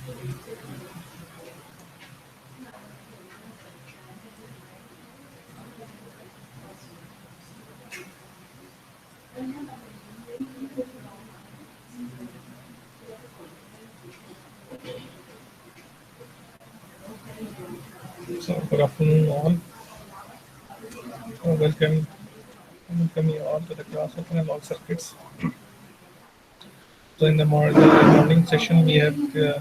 So good afternoon all. Welcome you all to the class of analog circuits. So in the morning session, we have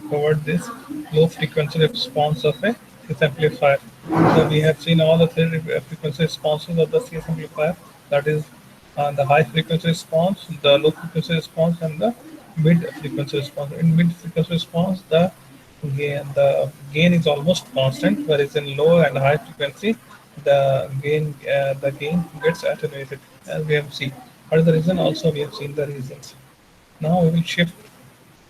covered this low frequency response of a CS amplifier. So we have seen all the three frequency responses of the CS amplifier. That is the high frequency response, the low frequency response, and the mid frequency response. In mid frequency response, the gain is almost constant, whereas in low and high frequency, the gain gets attenuated, as we have seen. What is the reason? Also, we have seen the reasons. Now we will shift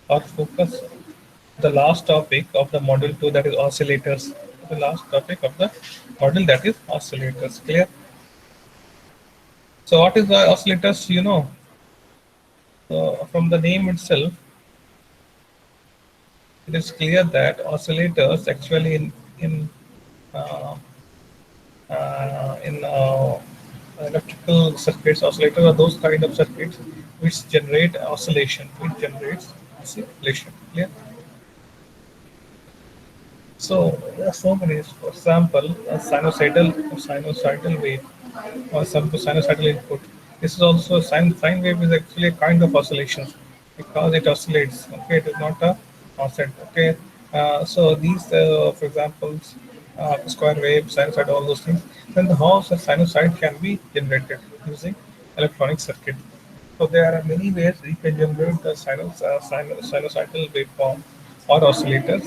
our focus to the last topic of the module 2, that is oscillators. The last topic of the module, that is oscillators. Clear? So what is the oscillators? From the name itself, it is clear that oscillators actually uh, in electrical circuits, oscillators are those kind of circuits which generate oscillation, which generates oscillation. Clear? So there are so many. For example, a sinusoidal wave or some sinusoidal input. This is also a sine wave is actually a kind of oscillation because it oscillates. Okay, it is not a constant. Okay, so these, for example, square wave, sinusoid, all those things. Then how a sinusoid can be generated using electronic circuit. So there are many ways we can generate the sinusoidal waveform or oscillators.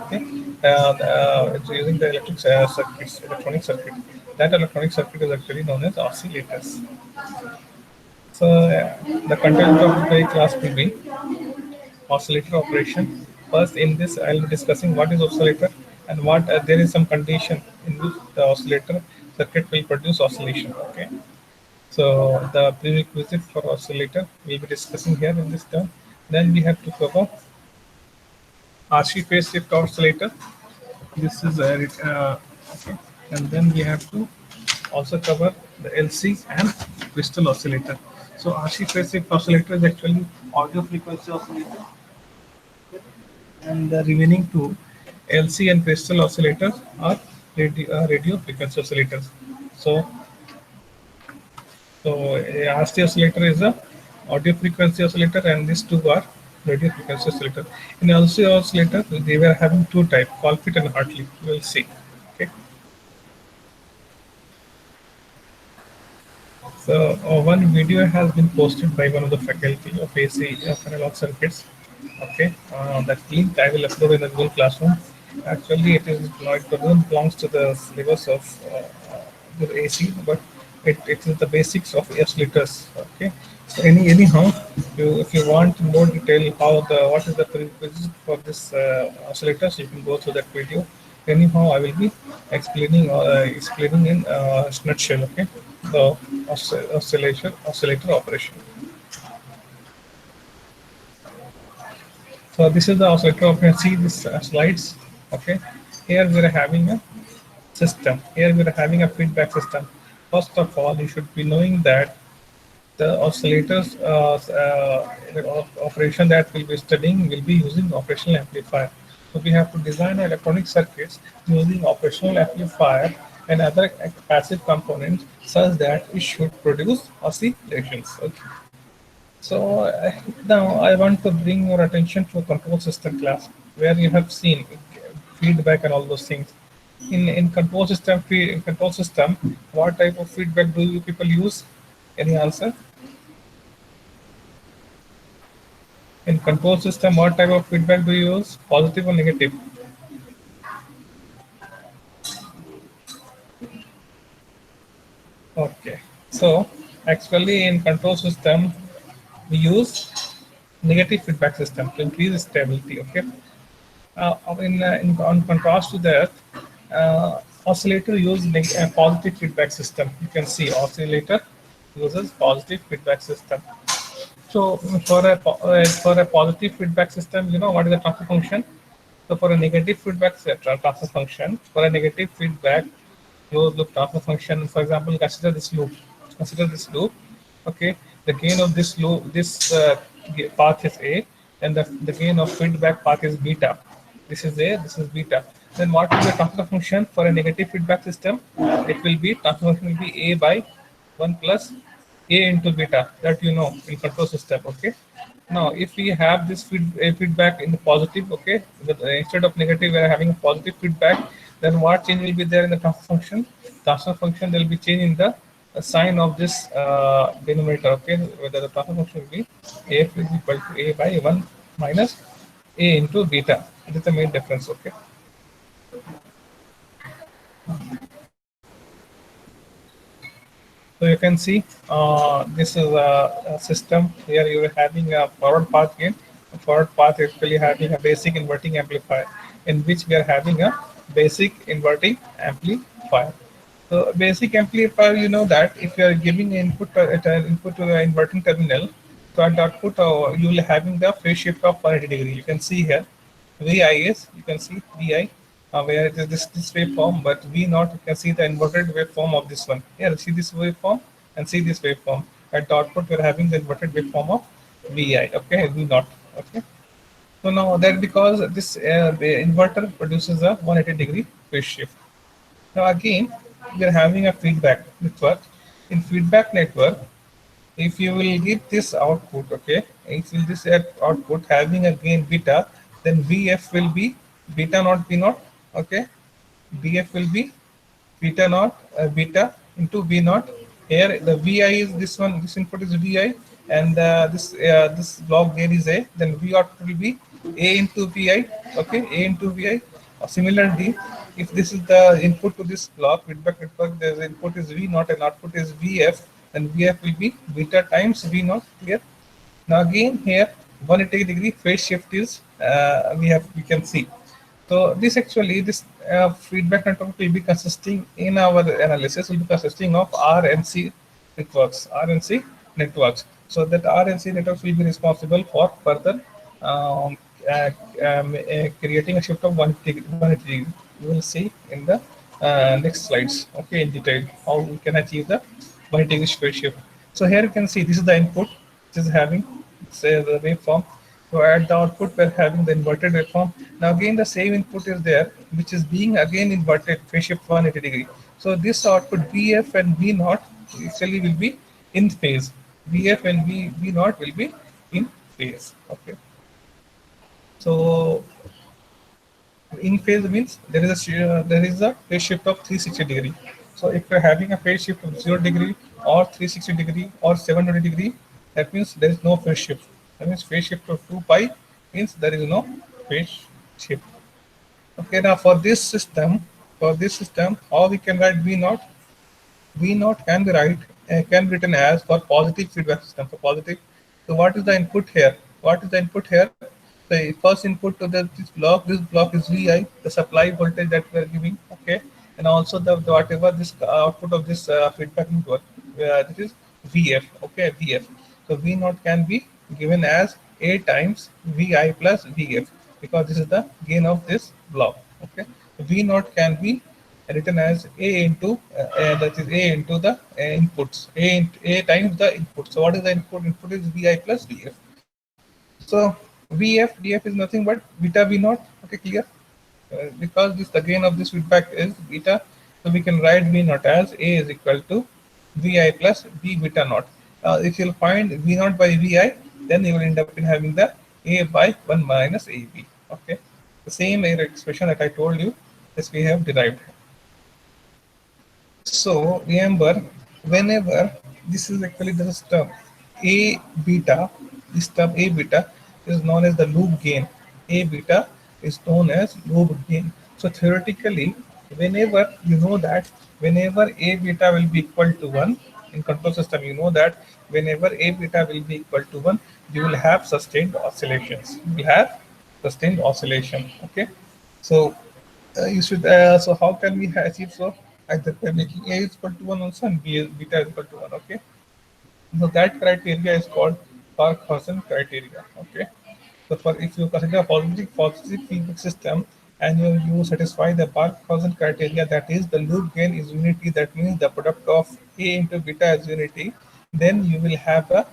Okay, and it's using the electronic circuit. That electronic circuit is actually known as oscillators. So the content of the class will be oscillator operation. First, in this, I'll be discussing what is oscillator and what there is some condition in which the oscillator circuit will produce oscillation. Okay. So the prerequisite for oscillator we'll be discussing here in this term. Then we have to cover RC phase shift oscillator. This is okay. And then we have to also cover the LC and crystal oscillator. So RC phase shift oscillator is actually audio frequency oscillator, and the remaining two LC and crystal oscillators are radio frequency oscillators. So RC oscillator is a audio frequency oscillator, and these two are radio frequency oscillator. In LC oscillator, they were having two types, Colpit and Hartley. We will see. Okay. So one video has been posted by one of the faculty of AC of analog circuits. Okay, that link I will upload in the Google Classroom. Actually, it doesn't belongs to the syllabus of the AC, but it is the basics of oscillators. Okay, so anyhow, if you want more detail how what is the prerequisite for this oscillators, you can go through that video. Anyhow, I will be explaining in nutshell. Okay, the oscillator operation. So this is the oscillator operation. See this slides. Okay, here we are having a system. Here we are having a feedback system. First of all, you should be knowing that the oscillators operation that we'll be studying will be using operational amplifier. So we have to design electronic circuits using operational amplifier and other passive components such that it should produce oscillations. Okay. So now I want to bring your attention to a control system class where you have seen feedback and all those things. In control system, what type of feedback do you people use? Any answer? In control system, what type of feedback do you use? Positive or negative? Okay. So actually in control system, we use negative feedback system to increase stability. Okay. On contrast to that, oscillator use a positive feedback system. You can see oscillator uses positive feedback system. So for a positive feedback system, you know what is the transfer function? So for a negative feedback transfer function, for a negative feedback closed loop transfer function, for example, consider this loop. Consider this loop. Okay, the gain of this loop, this path is A, and the gain of feedback path is beta. This is A, this is beta. Then what will be the transfer function for a negative feedback system? It will be transfer function will be A by 1 plus A into beta, that you know in control system. Okay. Now, if we have this feedback in the positive, okay, instead of negative, we are having a positive feedback. Then what change will be there in the transfer function? Transfer function, there will be change in the sign of this denominator. Okay, whether the transfer function will be AF is equal to A by 1 minus A into beta. It is the main difference. Okay. So you can see this is a system. Here you are having a forward path gain. A forward path actually having a basic inverting amplifier, in which we are having a basic inverting amplifier. So a basic amplifier, you know that if you are giving input to the inverting terminal, so at the output you will having the phase shift of 180 degree. You can see here VI is, you can see VI, where it is this waveform, but V naught, you can see the inverted waveform of this one. Here, see this waveform and see this waveform. At the output, we are having the inverted waveform of VI, okay, V naught, okay. So now that because this the inverter produces a 180 degree phase shift. Now again, we are having a feedback network. In feedback network, if you will give this output, okay, if will this output having a gain beta, then VF will be beta naught B naught, okay, BF will be beta naught beta into V naught. Here the VI is this one, this input is VI, and this block gain is A. Then V output will be A into VI, okay, A into VI. Similarly, if this is the input to this block feedback network, the input is V naught and output is VF, then VF will be beta times V naught. Clear? Now again here 180 degree phase shift is we can see. So this actually this feedback network will be consisting in our analysis will be consisting of RNC networks, RNC networks. So that RNC networks will be responsible for further um, uh, creating a shift of 180 degree. You will see in the next slides, okay, in detail how we can achieve the 180 degree phase shift. So here you can see this is the input, which is having say the waveform. So at the output, we're having the inverted waveform. Now again, the same input is there, which is being again inverted, phase shift 180 degree. So this output VF and V naught actually will be in phase. VF and V naught will be in phase. Okay. So in phase means there is a phase shift of 360 degree. So if you're having a phase shift of 0 degree or 360 degree or 700 degree, that means there is no phase shift. That means phase shift of 2 pi means there is no phase shift. Okay, now for this system, how we can write V naught? V naught can be written as for positive feedback system. For positive, so what is the input here? What is the input here? The first input to this block is Vi, the supply voltage that we are giving. Okay, and also the whatever this output of this feedback network, this is Vf. Okay, Vf. So V naught can be given as A times Vi plus Vf, because this is the gain of this block. Okay, V naught can be written as A into that is A into the inputs, A times the input. So what is the input? Input is Vi plus Vf. So Df is nothing but beta V naught. Okay, clear? Because this the gain of this feedback is beta, so we can write V naught as A is equal to Vi plus B beta naught. If you'll find V naught by Vi, then you will end up in having the A by 1 minus AB. Okay, the same expression that I told you, this we have derived. So remember, whenever this is actually this term A beta, this term A beta is known as the loop gain. A beta is known as loop gain. So theoretically, whenever you know that whenever A beta will be equal to 1 in control system, you know that whenever A beta will be equal to 1, you will have sustained oscillations. You will have sustained oscillation. Okay. So you should so how can we achieve so either by making A is equal to 1 also and B is, beta is equal to 1. Okay, so that criteria is called Barkhausen criteria. Okay, so for if you consider a positive feedback system and you satisfy the Barkhausen criteria, that is the loop gain is unity. That means the product of A into beta is unity. Then you will have a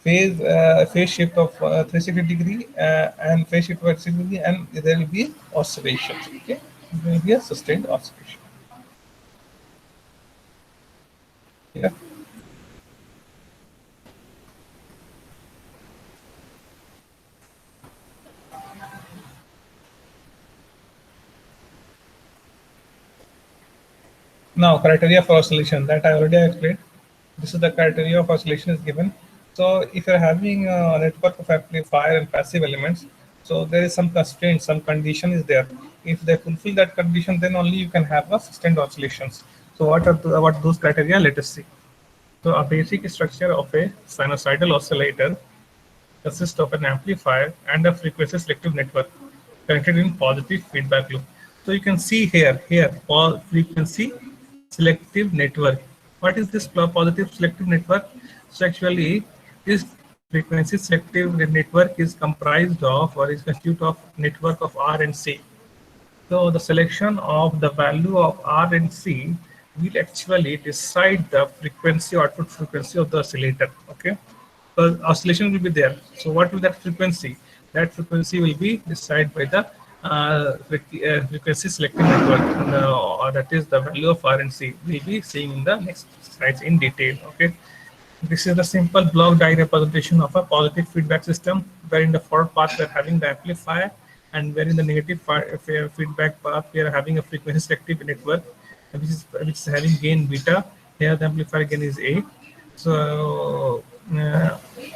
phase shift of 360 degree and phase shift of 360 degree, and there will be oscillations. Okay, there will be a sustained oscillation. Yeah. Now, criteria for oscillation that I already explained. This is the criteria of oscillation is given. So, if you're having a network of amplifier and passive elements, so there is some constraint, some condition is there. If they fulfill that condition, then only you can have a sustained oscillations. So, what those criteria? Let us see. So, a basic structure of a sinusoidal oscillator consists of an amplifier and a frequency selective network connected in positive feedback loop. So you can see here, all frequency selective network. What is this positive selective network? So actually, this frequency selective network is comprised of or is constituted of network of R and C. So the selection of the value of R and C will actually decide the frequency, output frequency of the oscillator. Okay, so oscillation will be there. So what will that frequency? That frequency will be decided by the frequency selective network, or that is the value of R and C. We'll be seeing in the next slides in detail. Okay. This is the simple block diagram representation of a positive feedback system, where in the forward path we are having the amplifier, and where in the negative feedback path we are having a frequency selective network, which is having gain beta. Here the amplifier gain is A. So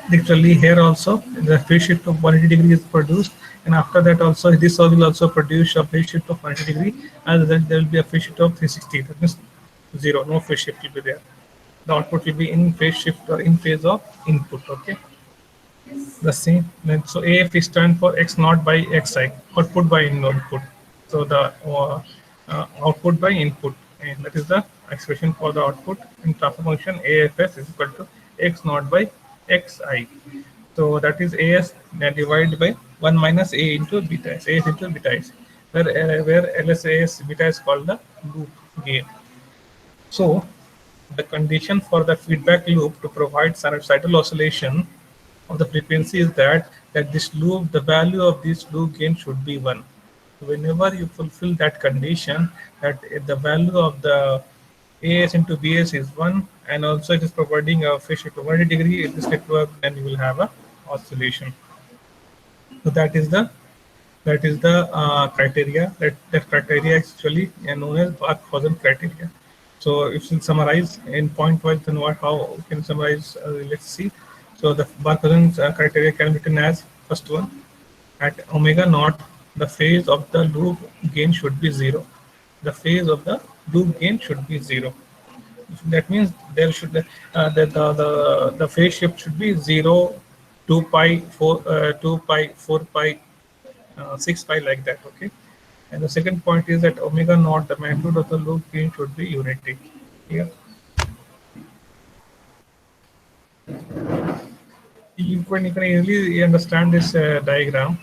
literally here also the phase shift of 180 degree is produced, and after that also this will also produce a phase shift of 180 degree, and then there will be a phase shift of 360. That means zero, no phase shift will be there. The output will be in phase shift or in phase of input. Okay, the same. Then so AF is stand for X naught by Xi, output by input. So the output by input, and that is the expression for the output in transfer function. AFS is equal to X naught by Xi. So that is AS divided by 1 minus A into beta S, AS into beta S, where LSAS beta is called the loop gain. So the condition for the feedback loop to provide sinusoidal oscillation of the frequency is that this loop, the value of this loop gain should be 1. Whenever you fulfill that condition, that the value of the AS into BS is 1, and also it is providing a phase shift of 180 degree in this network, then you will have a oscillation. So that is the criteria. That criteria actually known as Barkhausen criteria. So if you summarize in point wise, then how we can summarize? Let's see. So the Barkhausen criteria can be written as first one: at omega naught, the phase of the loop gain should be 0. The phase of the loop gain should be 0. That means there should the phase shift should be 0, 2 pi, 4, 2 pi, 4 pi, 6 pi, like that. Okay. And the second point is that omega naught, the magnitude of the loop gain should be unity. Here you can easily understand this diagram.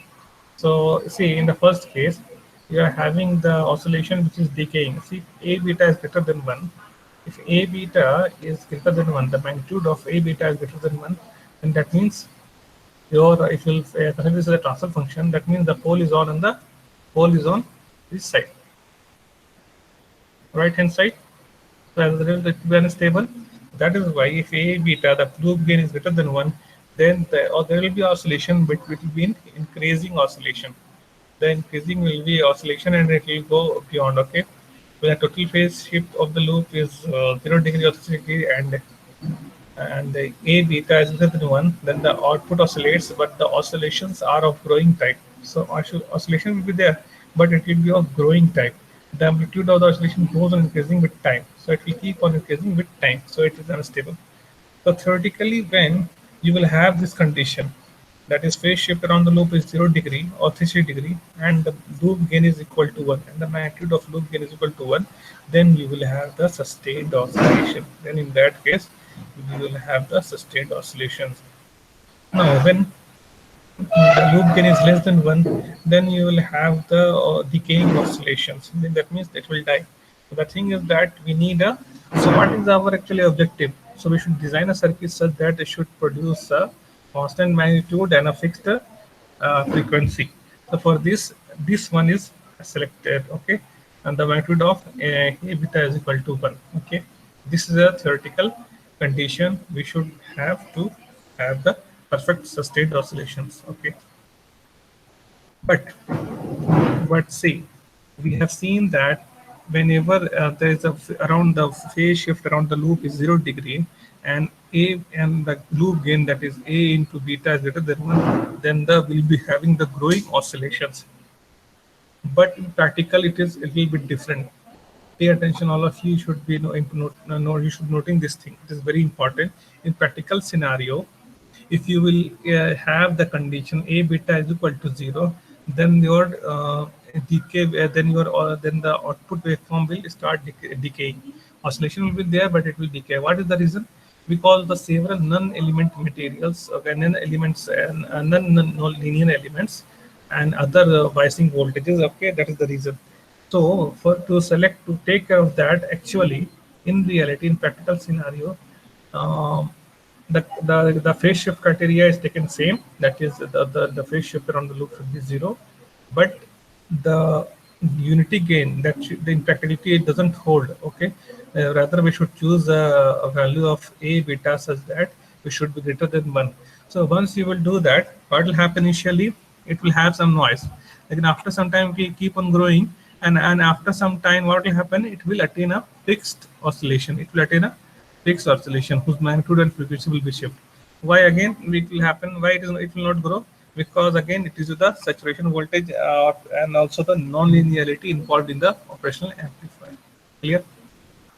So see, in the first case, you are having the oscillation which is decaying. See, A beta is greater than 1. If A beta is greater than 1, the magnitude of A beta is greater than 1, then that means if you consider this as a transfer function, that means the pole is on this side, right hand side. So as a result, it will be unstable. That is why if A beta, the loop gain is greater than 1, then there will be oscillation, but it will be in increasing oscillation. The increasing will be oscillation, and it will go beyond. Okay, when the total phase shift of the loop is 0 degree or 60 degree, and the A beta is greater than 1, then the output oscillates, but the oscillations are of growing type. So oscillation will be there, but it will be of growing type. The amplitude of the oscillation goes on increasing with time. So it will keep on increasing with time. So it is unstable. So theoretically, when you will have this condition, that is phase shift around the loop is 0 degree or 360 degree, and the loop gain is equal to 1, and the magnitude of loop gain is equal to 1, then you will have the sustained oscillation. Then in that case, you will have the sustained oscillations. Now, when the loop gain is less than 1, then you will have the decaying oscillations. Then that means it will die. So the thing is that we need a, so what is our actually objective? So we should design a circuit such that it should produce a constant magnitude and a fixed frequency. So for this one is selected, okay, and the magnitude of A beta is equal to 1, okay. This is a theoretical condition. We should have to have the perfect sustained oscillations, okay. But see, we have seen that whenever there is a around the phase shift around the loop is 0 degree, and a and the loop gain, that is a into beta, is greater than 1, then the will be having the growing oscillations. But in practical it is a little bit different. Pay attention, all of you should be you should noting this thing. It is very important. In practical scenario, if you will have the condition a beta is equal to 0, then your decay then the output waveform will start decaying. Oscillation will be there, but it will decay. What is the reason? Because the several non-element materials, okay, non-elements and non-linear elements and other biasing voltages, okay, that is the reason. So for to select to take care of that, actually in reality, in practical scenario, um, the phase shift criteria is taken same, that is the phase shift around the loop should be 0, but the unity gain, that in practicality it doesn't hold, okay. Rather we should choose a value of a beta such that we should be greater than 1. So once you will do that, what will happen initially, it will have some noise. Again, after some time we keep on growing, and after some time what will happen, it will attain a fixed oscillation. It will attain a fixed oscillation whose magnitude and frequency will be shift. Why again it will happen? Why it will not grow? Because again it is the saturation voltage and also the non-linearity involved in the operational amplifier. Clear?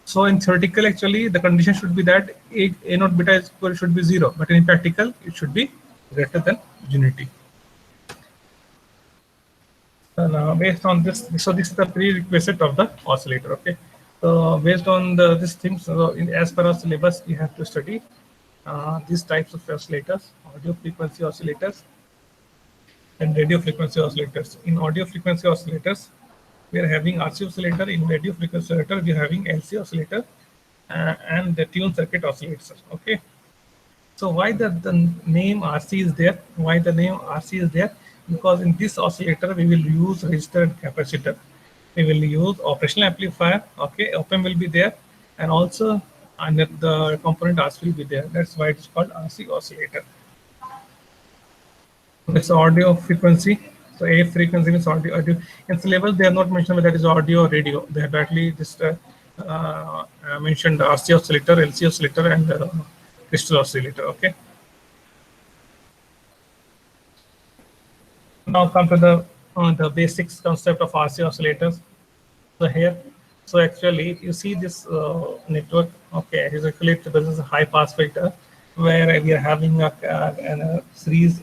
So in theoretical, actually the condition should be that a naught beta is equal should be 0, but in practical it should be greater than unity. And based on this, so this is the prerequisite of the oscillator. Okay. So based on this thing, so as per our syllabus, we have to study these types of oscillators: audio frequency oscillators and radio frequency oscillators. In audio frequency oscillators, we are having RC oscillator. In radio frequency oscillator, we are having LC oscillator and the tune circuit oscillator. Okay. So why the name RC is there? Why the name RC is there? Because in this oscillator we will use resistor and capacitor. We will use operational amplifier. Okay, op-amp will be there, and also under the component RC will be there. That's why it's called RC oscillator. It's audio frequency. So A frequency means audio. In syllabus they have not mentioned whether that is audio or radio. They have actually just mentioned RC oscillator, LC oscillator, and crystal oscillator. Okay. Now come to the basics concept of RC oscillators. So here, so actually you see this network. Okay, is actually this is a high pass filter where we are having a series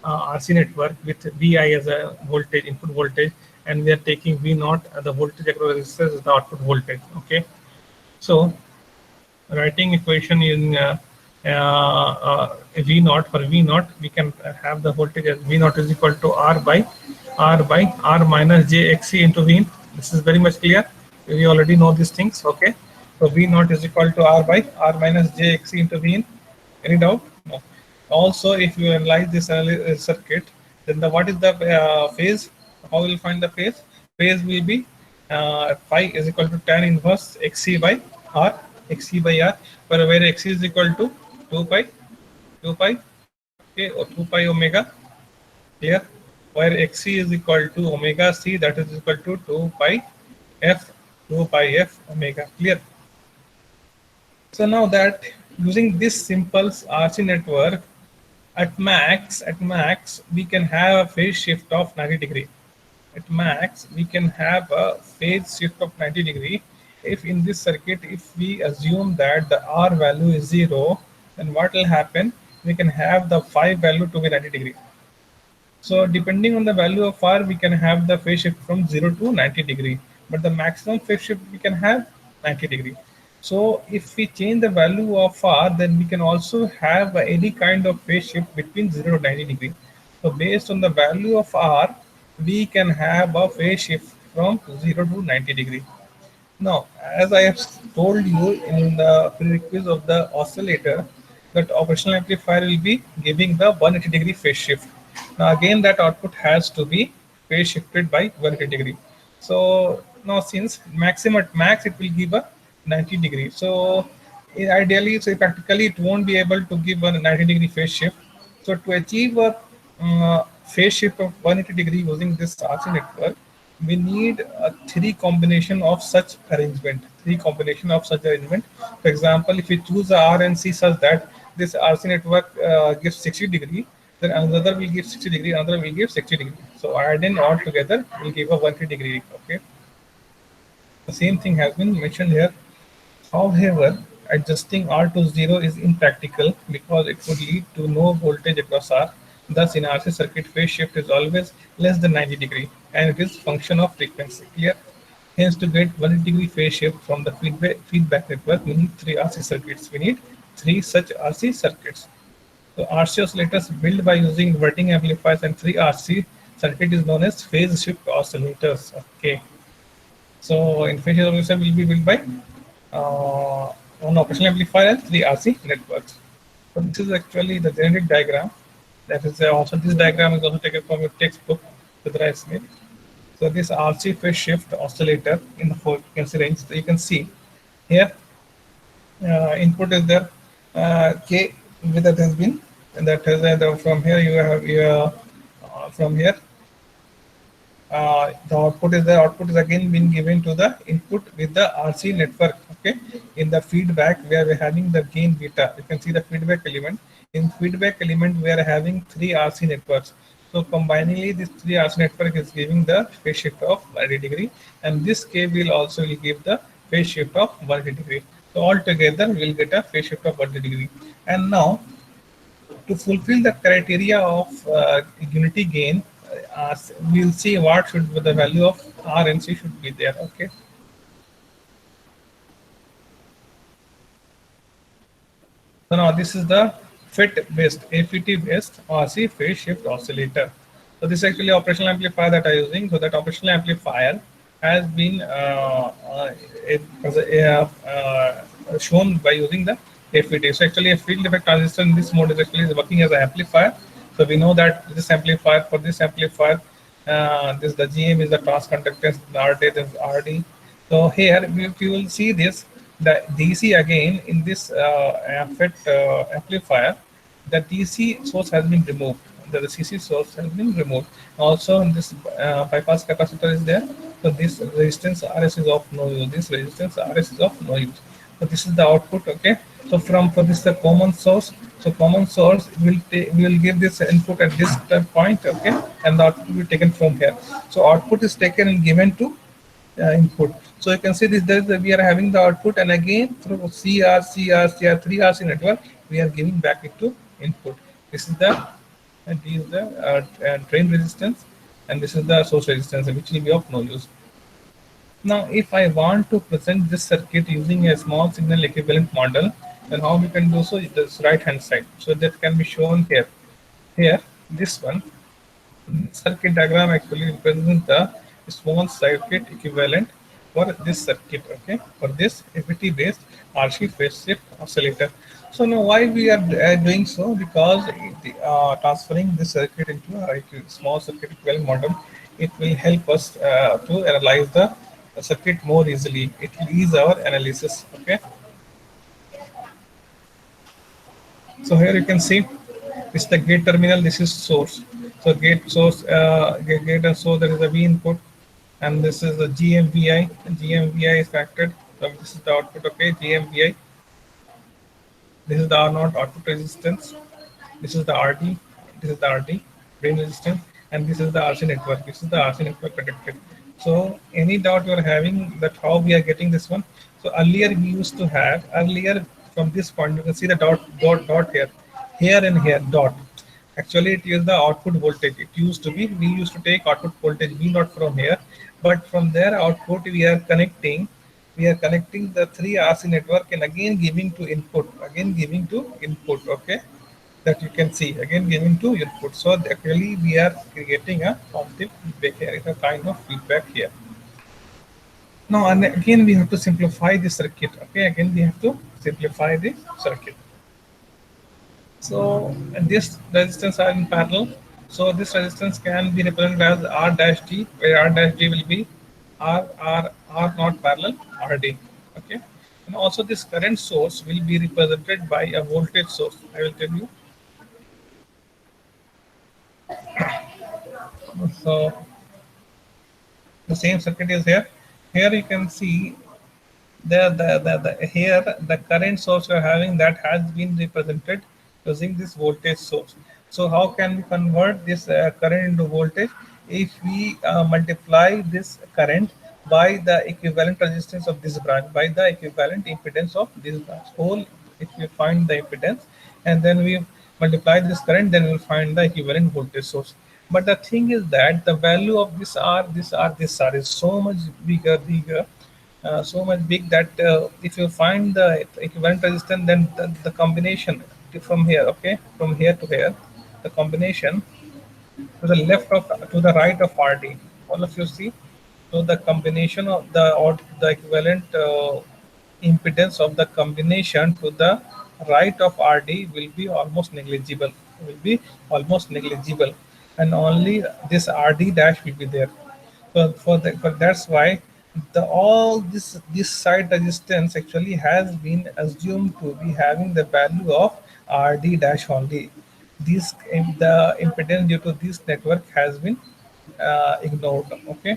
RC network with Vi as a voltage, input voltage, and we are taking V naught the voltage across resistors as the output voltage. Okay, so writing equation in V naught, for V naught we can have the voltage as V naught is equal to R by R minus j XC into V in. This is very much clear. We already know these things. Okay, so V naught is equal to R by R minus j XC into V in. Any doubt? No. Also, if you analyze this circuit, then what is the phase? How will you find the phase? Phase will be phi is equal to tan inverse XC by R, XC by R, where XC is equal to 2 pi, okay, or 2 pi omega, here, where XC is equal to omega C, that is equal to 2 pi F omega. Clear? So now that using this simple RC network, at max we can have a phase shift of 90 degree. At max we can have a phase shift of 90 degree. If in this circuit, if we assume that the R value is 0, then what will happen? We can have the phi value to be 90 degree. So depending on the value of R, we can have the phase shift from 0 to 90 degree, but the maximum phase shift we can have 90 degree. So if we change the value of R, then we can also have any kind of phase shift between 0 to 90 degree. So based on the value of R, we can have a phase shift from 0 to 90 degree. Now, as I have told you in the prerequisite of the oscillator, that operational amplifier will be giving the 180 degree phase shift. Now again, that output has to be phase shifted by 180 degree. So now since maximum at max it will give a 90 degree. So ideally, so practically it won't be able to give a 90 degree phase shift. So to achieve a phase shift of 180 degree using this RC network, we need a three combination of such arrangement. Three combination of such arrangement. For example, if we choose a R and C such that this RC network gives 60 degree, then another will give 60 degree, another will give 60 degree. So adding all together will give a 180 degree. Okay. The same thing has been mentioned here. However, adjusting R to 0 is impractical because it would lead to no voltage across R. Thus, in RC circuit, phase shift is always less than 90 degree and it is function of frequency. Clear? Hence, to get 180 degree phase shift from the feedback network, we need three RC circuits. We need three such RC circuits. So RC oscillators built by using inverting amplifiers and three RC circuit is known as phase shift oscillators. Okay. So in phase shift oscillator will be built by one operational amplifier and three RC networks. So this is actually the generic diagram. That is also this diagram is also taken from your textbook, Vidra Smith. So this RC phase shift oscillator in the frequency range. So you can see here input is there K with that has been, and that has from here you have from here the output is the output is again been given to the input with the RC network. Okay, in the feedback where we're having the gain beta, you can see the feedback element. In feedback element, we are having three RC networks. So combiningly, this three RC network is giving the phase shift of 180 degree, and this K will also will give the phase shift of 180 degree. So altogether, we'll get a phase shift of 180 degree. And now, to fulfill the criteria of unity gain, we'll see what should be the value of R and C should be there. Okay. So now this is the FIT based, AFET based RC phase shift oscillator. So this is actually operational amplifier that I'm using. So that operational amplifier has been shown by using the AFET. So actually a field effect transistor in this mode is actually working as an amplifier. So we know that this amplifier, for this amplifier, this the GM is the transconductance, the RD is RD. So here, if you will see this, the DC again in this FET amplifier, the DC source has been removed. The CC source has been removed. Also, this bypass capacitor is there. So this resistance RS is of no use. This resistance RS is of no use. So this is the output. Okay. So for this the common source. So common source will give this input at this point. Okay, and the output will be taken from here. So output is taken and given to input. So you can see this, we are having the output, and again through CR, 3RC network, we are giving back it to input. This is the drain resistance, and this is the source resistance, which will be of no use. Now, if I want to present this circuit using a small signal equivalent model, then how we can do so? This right hand side. So that can be shown here. Here, this one circuit diagram actually represents the small circuit equivalent for this circuit. Okay, for this FET based RC phase shift oscillator. So now why we are doing so? Because transferring this circuit into a small circuit equivalent model, it will help us to analyze the circuit more easily. It will ease our analysis. Okay. So here you can see this is the gate terminal. This is source. So gate source, gate and source. There is a V input, and this is the GMVI. GMVI is factored. So this is the output. Okay, GMVI. This is the R naught output resistance. This is the RD. This is the RD drain resistance, and this is the RC network. This is the RC network protected. So any doubt you are having that how we are getting this one? So earlier we used to have from this point you can see the dot here and here dot. Actually it is the output voltage. It used to be, we used to take output voltage V naught from here, but from there output we are connecting we are connecting the three RC network and again giving to input, again giving to input. Okay, that you can see again giving to input. So actually we are creating a positive feedback here, it's a kind of feedback here. Now and again we have to simplify the circuit. Okay, again we have to simplify the circuit. So and this resistance are in parallel. So this resistance can be represented as R dash D, where R dash D will be R not parallel RD. Okay. And also this current source will be represented by a voltage source. I will tell you. So the same circuit is here. Here you can see the here the current source we are having that has been represented using this voltage source. So how can we convert this current into voltage? If we multiply this current by the equivalent resistance of this branch, by the equivalent impedance of this branch whole, if we find the impedance and then we multiply this current, then we'll find the equivalent voltage source. But the thing is that the value of this R is so much bigger, so much big that if you find the equivalent resistance, then the combination from here, okay, from here to here, the combination to the left of to the right of RD, all of you see. So the combination of the or the equivalent impedance of the combination to the right of RD will be almost negligible, will be almost negligible, and only this RD dash will be there. So for that's why the all this side resistance actually has been assumed to be having the value of RD dash only. This the impedance due to this network has been ignored. Okay,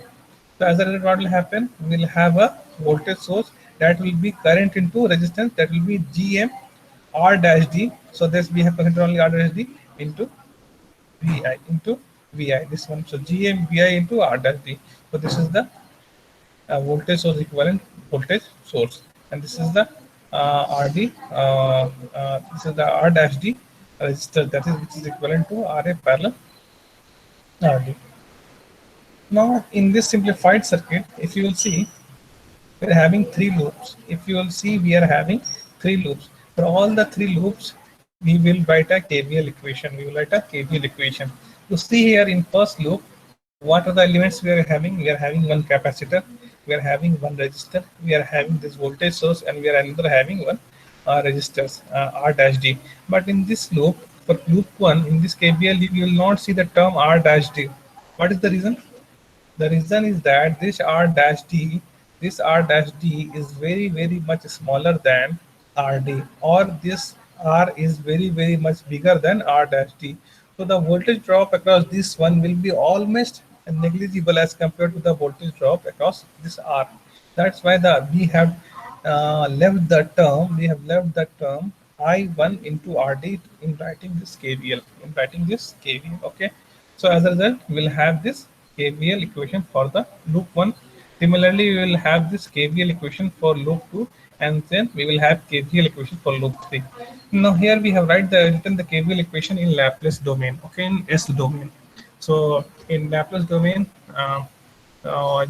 so as a result, what will happen? We'll have a voltage source that will be current into resistance, that will be GM R dash D. So this we have considered only R dash D into VI into VI. This one, so GM VI into R dash D. So this is the voltage source, equivalent voltage source, and this is the RD. This is the R dash D resistor, that is which is equivalent to RA parallel RD. Now in this simplified circuit, if you will see, we are having three loops. If you will see, we are having three loops. For all the three loops, we will write a KVL equation. We will write a KVL equation. You see here in first loop, what are the elements we are having? We are having one capacitor, we are having one resistor, we are having this voltage source, and we are another having one resistors R dash D. But in this loop, for loop one, in this KVL, you will not see the term R dash D. What is the reason? The reason is that this R dash D is very much smaller than RD, or this R is very much bigger than R dash D. So the voltage drop across this one will be almost negligible as compared to the voltage drop across this R. That's why we have left the term I1 into RD in writing this KVL. Okay. So as a result, we'll have this KVL equation for the loop 1. Similarly, we will have this KVL equation for loop 2, and then we will have KVL equation for loop 3. Now here we have written the KVL equation in Laplace domain, okay, in S domain. So in Laplace domain,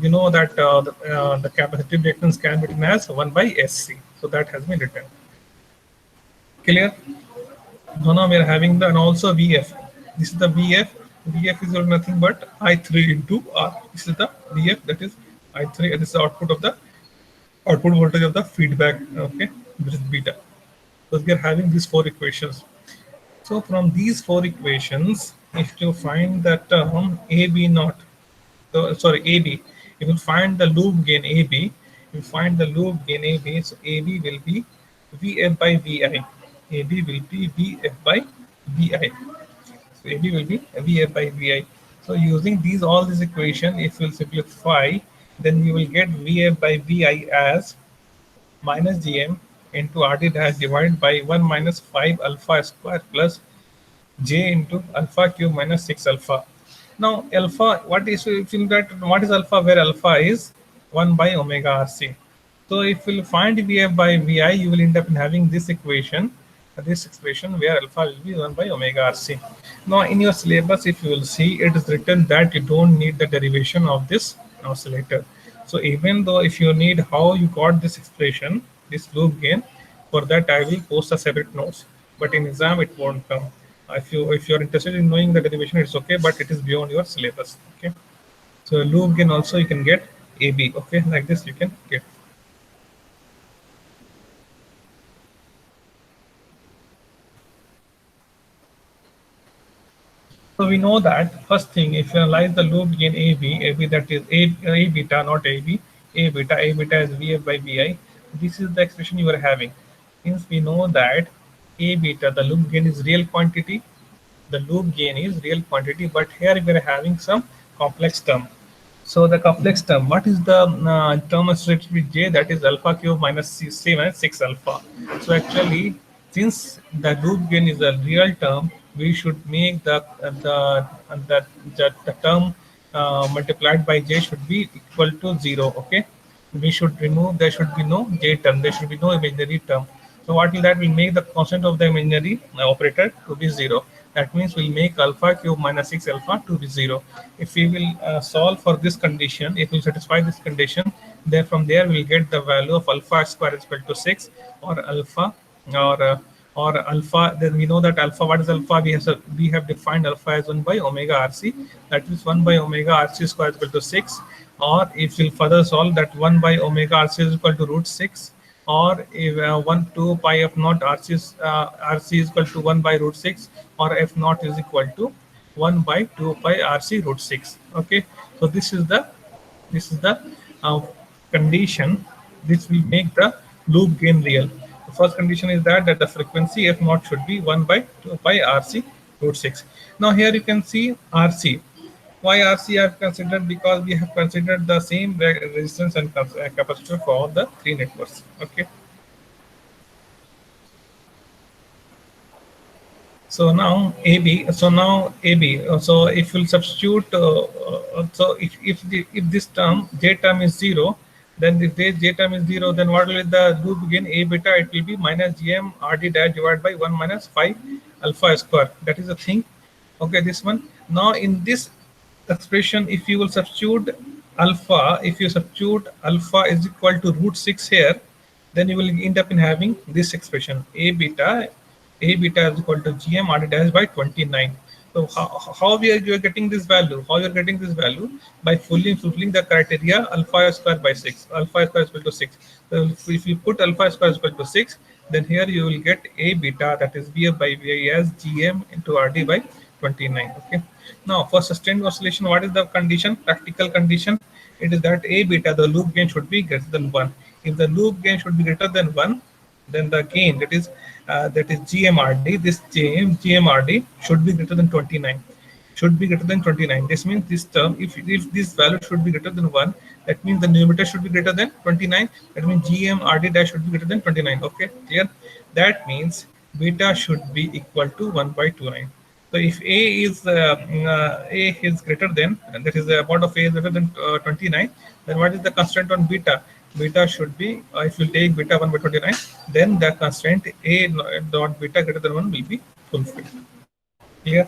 you know that the capacitive reactance can be written as 1 by SC. So that has been written. Clear? So now we are having the, and also VF. This is the VF. VF is nothing but I3 into R. This is the VF, that is I3, and this is the output voltage of the feedback, okay, which is beta. So we are having these four equations. So from these four equations, if you find the term AB naught, so sorry, AB, if you find the loop gain AB, so AB will be VF by VI. AB will be VF by VI. So AB will be VF by VI. So using all these equation, if you simplify, then you will get VF by VI as minus GM into RD dash divided by 1 minus 5 alpha square plus J into alpha cube minus 6 alpha. Now alpha, what is alpha, where alpha is 1 by omega RC. So if you find VF by VI, you will end up in having this expression where alpha will be 1 by omega RC. Now in your syllabus, if you will see, it is written that you don't need the derivation of this oscillator. So even though if you need how you got this expression, this loop gain, for that I will post a separate notes. But in exam it won't come. If you're interested in knowing the derivation, it's okay, but it is beyond your syllabus. Okay. So loop gain also you can get AB. Okay, like this you can get. So we know that first thing, if you analyze the loop gain AB that is A beta, not AB, A beta is VF by VI. This is the expression you are having. Since we know that A beta, the loop gain is real quantity, the loop gain is real quantity, but here we are having some complex term. So the complex term, what is the term associated with J? That is alpha cube minus C minus 6 alpha. So actually, since the loop gain is a real term, we should make the term multiplied by J should be equal to 0. Okay, we should remove, there should be no J term, there should be no imaginary term. So what will that will make the constant of the imaginary operator to be 0. That means we'll make alpha cube minus 6 alpha to be 0. If we will solve for this condition, if we satisfy this condition, then from there we'll get the value of alpha square is equal to 6, or alpha, or uh, or alpha. Then we know that alpha, what is alpha? We have defined alpha as 1 by omega RC. That is 1 by omega RC square is equal to 6. Or if we'll further solve that, 1 by omega RC is equal to root 6, or if 1 2 pi f naught RC is equal to 1 by root 6, or f naught is equal to 1 by 2 pi RC root 6. Okay, so this is the uh, condition. This will make the loop gain real. The first condition is that the frequency f naught should be 1 by 2 pi RC root 6. Now here you can see RC. Why RC I have considered? Because we have considered the same resistance and capacitor for all the three networks. Okay. So now AB. So now AB. So if we'll substitute, so if this term J term is 0, then if this J term is 0, then what will be the loop gain A beta? It will be minus GM RD dash divided by 1 minus 5 alpha square. That is the thing. Okay, this one. Now in this expression, if you will substitute alpha, if you substitute alpha is equal to root 6 here, then you will end up in having this expression a beta is equal to gm r dash by 29. So how you are getting this value? How you are getting this value? By fulfilling the criteria alpha square by 6. Alpha square is equal to 6. So if you put alpha square is equal to 6, then here you will get a beta, that is vf by vi, as gm into rd by 29. Okay. Now for sustained oscillation, what is the condition? Practical condition. It is that a beta, the loop gain should be greater than 1. If the loop gain should be greater than 1, then the gain, that is GMRD, this GMRD should be greater than 29. Should be greater than 29. This means this term, if this value should be greater than 1, that means the numerator should be greater than 29. That means GMRD dash should be greater than 29. Okay, clear? That means beta should be equal to 1 by 29. So if A is greater than, and that is the amount of A is greater than 29, then what is the constraint on beta? Beta should be, if you take beta 1 by 29, then the constraint A dot beta greater than 1 will be fulfilled. Clear?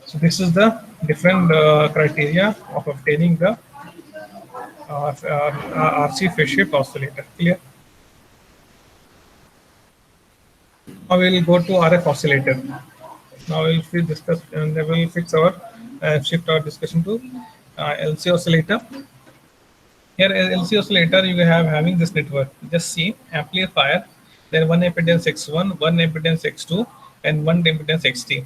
So this is the different criteria of obtaining the RC phase shift oscillator. Clear? Now we will go to RF oscillator. Now we will discuss and then we will fix our shift our discussion to LC oscillator. Here LC oscillator, you have having this network. Just see amplifier, then one impedance X1, one impedance X2, and one impedance XT.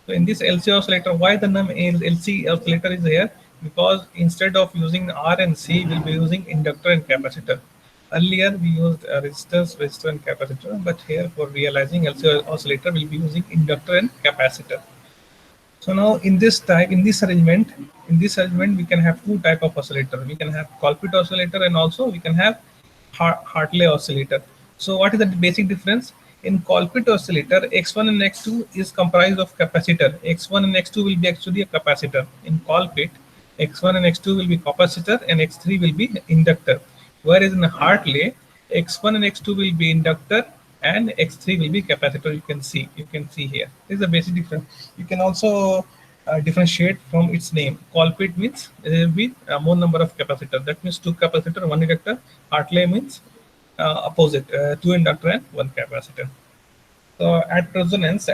So in this LC oscillator, why the name LC oscillator is here? Because instead of using R and C, we'll be using inductor and capacitor. Earlier we used resistor and capacitor, but here for realizing LC oscillator, we'll be using inductor and capacitor. So now in this arrangement, we can have two type of oscillator. We can have Colpitts oscillator, and also we can have Hartley oscillator. So what is the basic difference? In Colpitts oscillator, X1 and X2 is comprised of capacitor. X1 and X2 will be actually a capacitor. In Colpitts, X1 and X2 will be capacitor and X3 will be inductor. Whereas in Hartley, X1 and X2 will be inductor and X3 will be capacitor. You can see here. This is the basic difference. You can also differentiate from its name. Colpit means there will be more number of capacitor. That means two capacitor, one inductor. Hartley means opposite, two inductor and one capacitor. So at resonance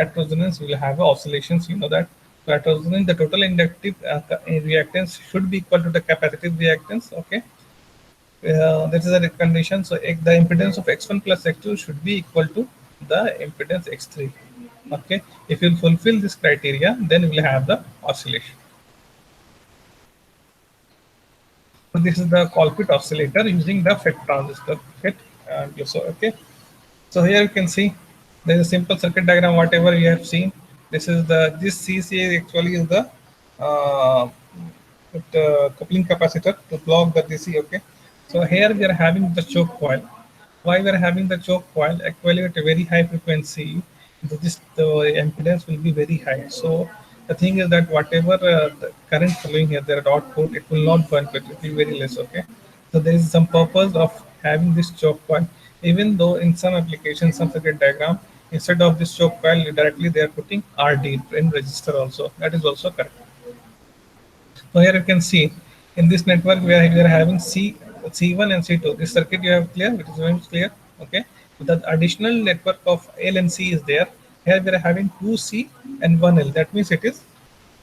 we will have oscillations. You know that. So at resonance, the total inductive reactance should be equal to the capacitive reactance. Okay, that is the condition. So the impedance of x1 plus x2 should be equal to the impedance x3. Okay, if you fulfill this criteria, then we will have the oscillation. So this is the Colpit oscillator using the FET transistor. FET, so okay. So here you can see there is a simple circuit diagram. Whatever you have seen, this CCA actually is uh, the coupling capacitor to block the DC. Okay. So here we are having the choke coil. Why we are having the choke coil? Actually, at a very high frequency, the impedance will be very high. So the thing is that whatever the current flowing here, their output, it will not burn, but it will be very less. Okay. So there is some purpose of having this choke coil. Even though in some applications, some circuit diagram, instead of this choke coil, directly they are putting RD in resistor also. That is also correct. So here you can see in this network where we are having C1 and C2. This circuit you have clear, it is very clear. Okay. The additional network of L and C is there. Here we are having 2C and 1L. That means it is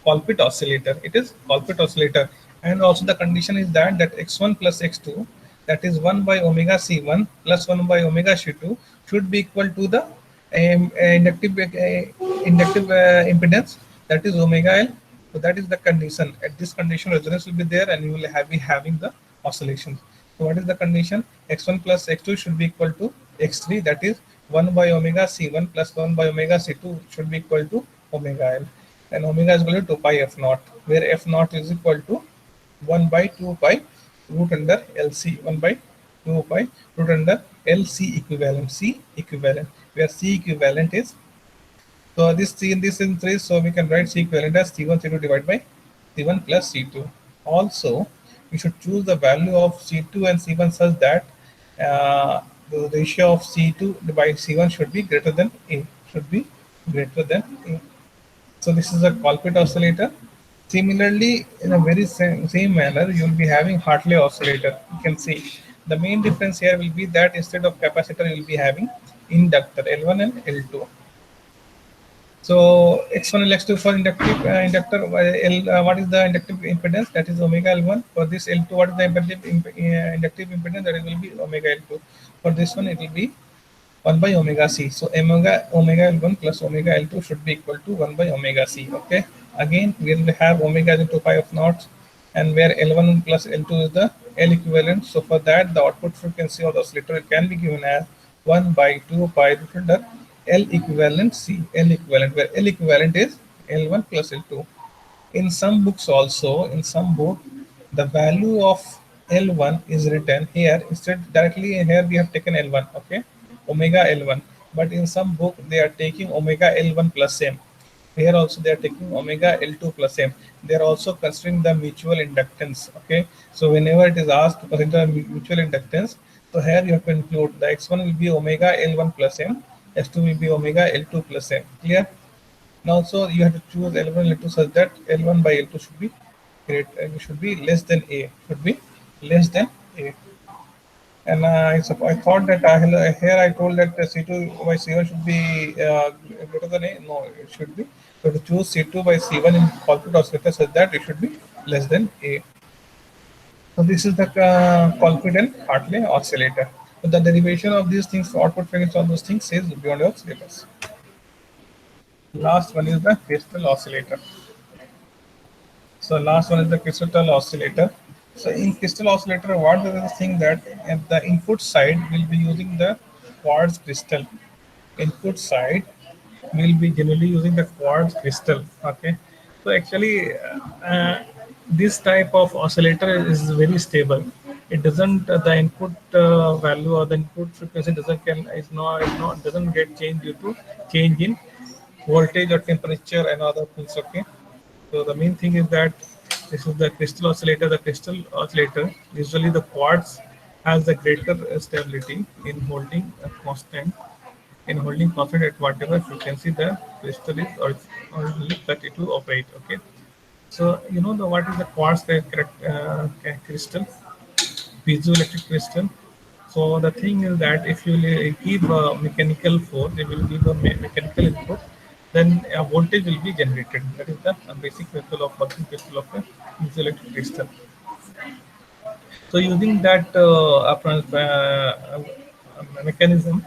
Colpit oscillator. It is Colpit oscillator. And also the condition is that x1 plus x2, that is 1 by omega C1 plus 1 by omega C2 should be equal to the inductive impedance, that is omega L. So that is the condition. At this condition, resonance will be there, and you will be having the oscillations. So what is the condition? X1 plus x2 should be equal to x3. That is 1 by omega c1 plus 1 by omega c2 should be equal to omega L. And omega is equal to 2 pi f naught, where f naught is equal to 1 by 2 pi root under LC. 1 by 2 pi root under LC equivalent. C equivalent, where C equivalent is, so this increase, so we can write C equivalent as C1 C2 divided by C1 plus C2. Also, we should choose the value of C2 and C1 such that the ratio of C2 by C1 should be greater than A. Should be greater than A. So this is a Colpit oscillator. Similarly, in a very same manner, you will be having Hartley oscillator. You can see the main difference here will be that instead of capacitor, you will be having inductor L1 and L2. So x1 and x2 for inductor L, what is the inductive impedance? That is omega L1. For this L2, what is the inductive impedance? That will be omega L2. For this one, it will be 1 by omega c. So omega L1 plus omega L2 should be equal to 1 by omega c. Okay. Again, we will have omega into pi of naught, and where L1 plus L2 is the L equivalent. So for that, the output frequency of the oscillator can be given as 1 by 2 pi root under L equivalent C. L equivalent, where L equivalent is L1 plus L2. In some books also, in some book, the value of L1 is written here. Instead, directly here we have taken L1, okay, omega L1. But in some book, they are taking omega L1 plus M. Here also they are taking omega L2 plus M. They are also considering the mutual inductance, okay. So whenever it is asked to consider mutual inductance, so here you have to include the x1 will be omega L1 plus M, x2 will be omega L2 plus M. Clear? Now also you have to choose L1 L2 such that L1 by L2 should be great, should be less than A, should be less than A. And I thought that here I told that C2 by C1 should be greater than A. No, it should be. So to choose C2 by C1 in Colpit oscillator such that it should be less than A. So this is the Colpit and Hartley oscillator. So the derivation of these things, output frequency, all those things is beyond your syllabus. Last one is the crystal oscillator. So last one is the crystal oscillator. So in crystal oscillator, what is the thing that at the input side will be using the quartz crystal. Input side will be generally using the quartz crystal. Okay. So actually, this type of oscillator is very stable. It doesn't the input value or the input frequency doesn't get changed due to change in voltage or temperature and other things. Okay. So the main thing is that this is the crystal oscillator. The crystal oscillator, usually the quartz has the greater stability in holding a constant. In holding constant at whatever frequency the crystal is originally 32 operate. Okay. So you know the what is the quartz crystal, piezoelectric crystal. So the thing is that if you give a mechanical force, it will give a mechanical input, then a voltage will be generated. That is the basic principle of working principle of a piezoelectric crystal. So using that mechanism,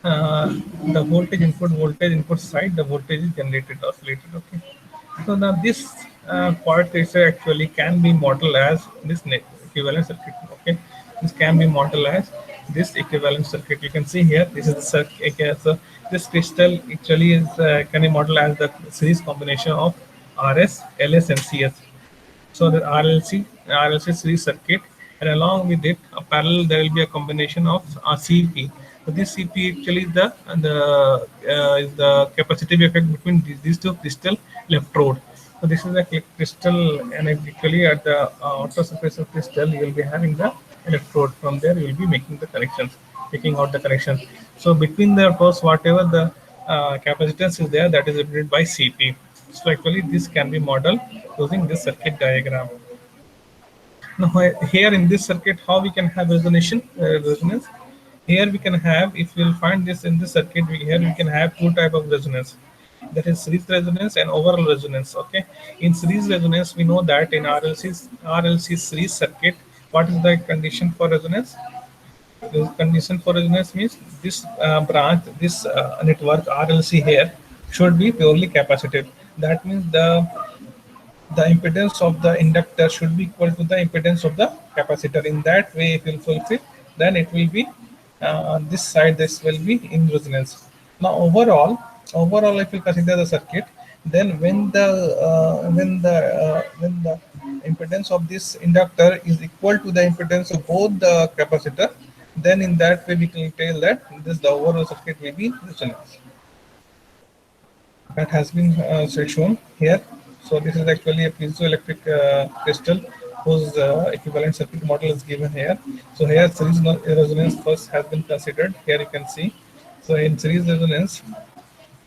uh, the voltage input side, the voltage is generated oscillated. Okay. So now this part is actually can be modeled as this equivalent circuit. Okay, this can be modeled as this equivalent circuit. You can see here. This is the circuit. Okay, so this crystal actually is can be modeled as the series combination of RS, LS, and CS. So the RLC series circuit, and along with it, a parallel there will be a combination of CP. So this CP actually is the capacitive effect between these two crystal electrode. So this is a crystal, and actually at the outer surface of crystal, you will be having the electrode. From there, you will be making the connections, taking out the connections. So between the first, whatever the capacitance is there, that is represented by CP. So actually, this can be modeled using this circuit diagram. Now here in this circuit, how we can have resonance? Here we can have, if we will find this in this circuit, here we can have two type of resonance. That is series resonance and overall resonance. Okay. In series resonance, we know that in RLC series circuit, what is the condition for resonance? The condition for resonance means this branch, this network RLC here should be purely capacitive. That means the impedance of the inductor should be equal to the impedance of the capacitor. In that way, if it will fulfill, then it will be on this side, this will be in resonance. Now overall, if you consider the circuit, then when the impedance of this inductor is equal to the impedance of both the capacitor, then in that way we can tell that this the overall circuit will be resonance. That has been shown here. So this is actually a piezoelectric crystal whose equivalent circuit model is given here. So here series resonance first has been considered. Here you can see. So in series resonance,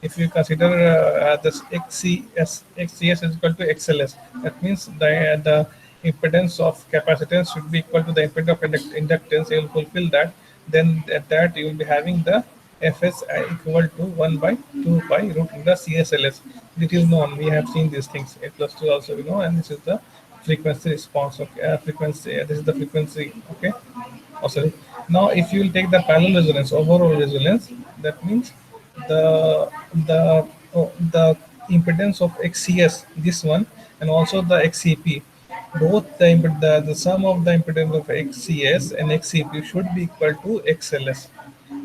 if you consider this XCS is equal to XLS, that means the impedance of capacitance should be equal to the impedance of inductance. You will fulfill that. Then at that you will be having the Fs equal to 1 by 2 pi root in the CSLS. It is known. We have seen these things. A plus 2 also we know, and this is the frequency response. Okay, this is the frequency. Okay. Oh, sorry. Now, if you will take the parallel resonance, overall resonance, that means the impedance of XCS, this one, and also the XCP, both the sum of the impedance of XCS and XCP should be equal to XLS.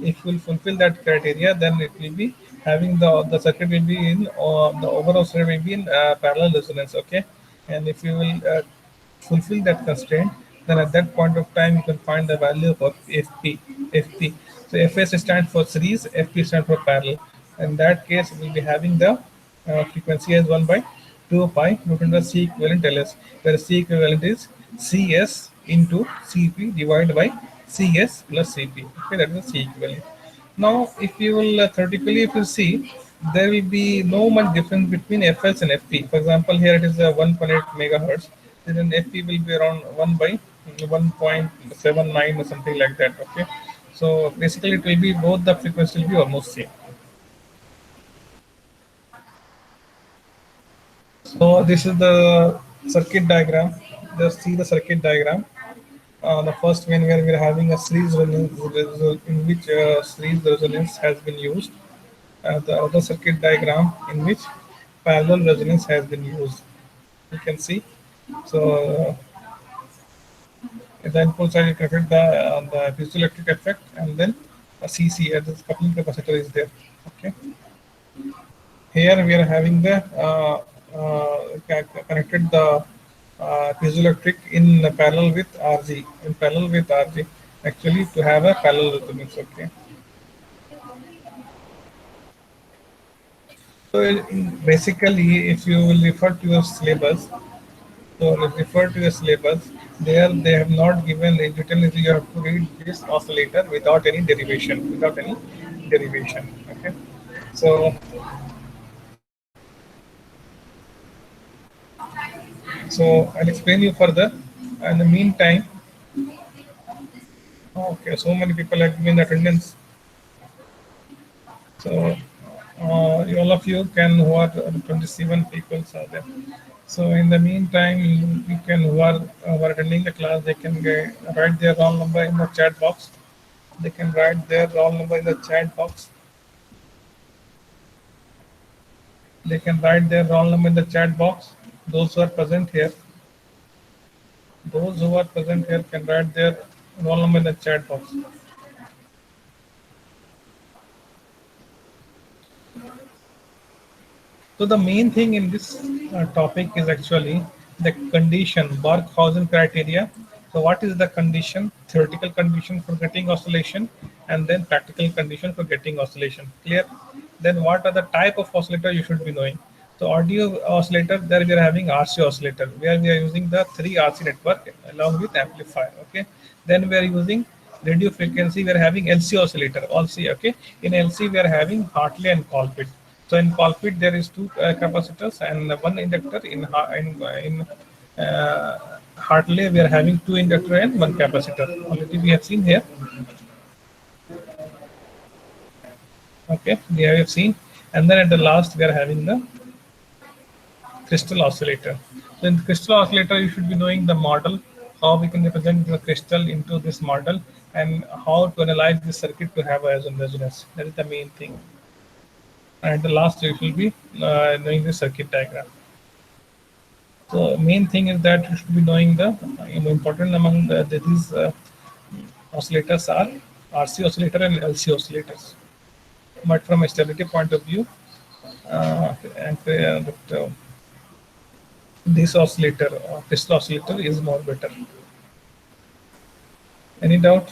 If you will fulfill that criteria, then it will be having the circuit will be in the overall circuit will be in parallel resonance. Okay, and if you will fulfill that constraint, then at that point of time you can find the value of FP. FP. So FS stands for series, FP stands for parallel. In that case, we will be having the frequency as 1 by 2 pi root into C equivalent LS, where C equivalent is CS into CP divided by CS plus CP. Okay, that is the C equivalent. Now, if you will theoretically, if you see, there will be no much difference between FS and FP. For example, here it is 1.8 megahertz, then FP will be around 1 by 1.79 or something like that. Okay, so basically, it will be both the frequency will be almost same. So this is the circuit diagram. Just see the circuit diagram. The first one where we are having a series resonance in which series resonance has been used. The other circuit diagram in which parallel resonance has been used. You can see. So at the input side, you calculate the piezoelectric effect, and then a CC as the coupling capacitor is there. Okay. Here we are having the connected the piezoelectric in parallel with RG. In parallel with RG, actually to have a parallel resonance. Okay. So basically, if you will refer to your syllabus, so refer to your syllabus. There they have not given written. You have to read this oscillator without any derivation. Without any derivation. Okay. So So I'll explain you further. In the meantime, okay, so many people have given attendance. So all of you can, who are 27 people are there. So in the meantime, you can, who are attending the class, they can write their roll number in the chat box. They can write their roll number in the chat box. They can write their roll number in the chat box. Those who are present here, those who are present here can write their roll number in the chat box. So the main thing in this topic is actually the condition, Barkhausen criteria. So what is the condition? Theoretical condition for getting oscillation, and then practical condition for getting oscillation. Clear? Then what are the type of oscillator you should be knowing? So audio oscillator, there we are having RC oscillator, where we are using the 3 RC network along with amplifier. Okay. Then we are using radio frequency, we are having LC oscillator, LC. Okay. In LC we are having Hartley and Colpit. So in Colpit there is two capacitors and one inductor. Hartley we are having two inductor and one capacitor. Already we have seen here. Okay, we have seen, and then at the last we are having the crystal oscillator. So in the crystal oscillator, you should be knowing the model, how we can represent the crystal into this model, and how to analyze the circuit to have a resonance. That is the main thing. And at the last, you will be knowing the circuit diagram. So main thing is that you should be knowing the important among these oscillators are RC oscillator and LC oscillators. But from a stability point of view, this oscillator, crystal oscillator, is more better. Any doubt?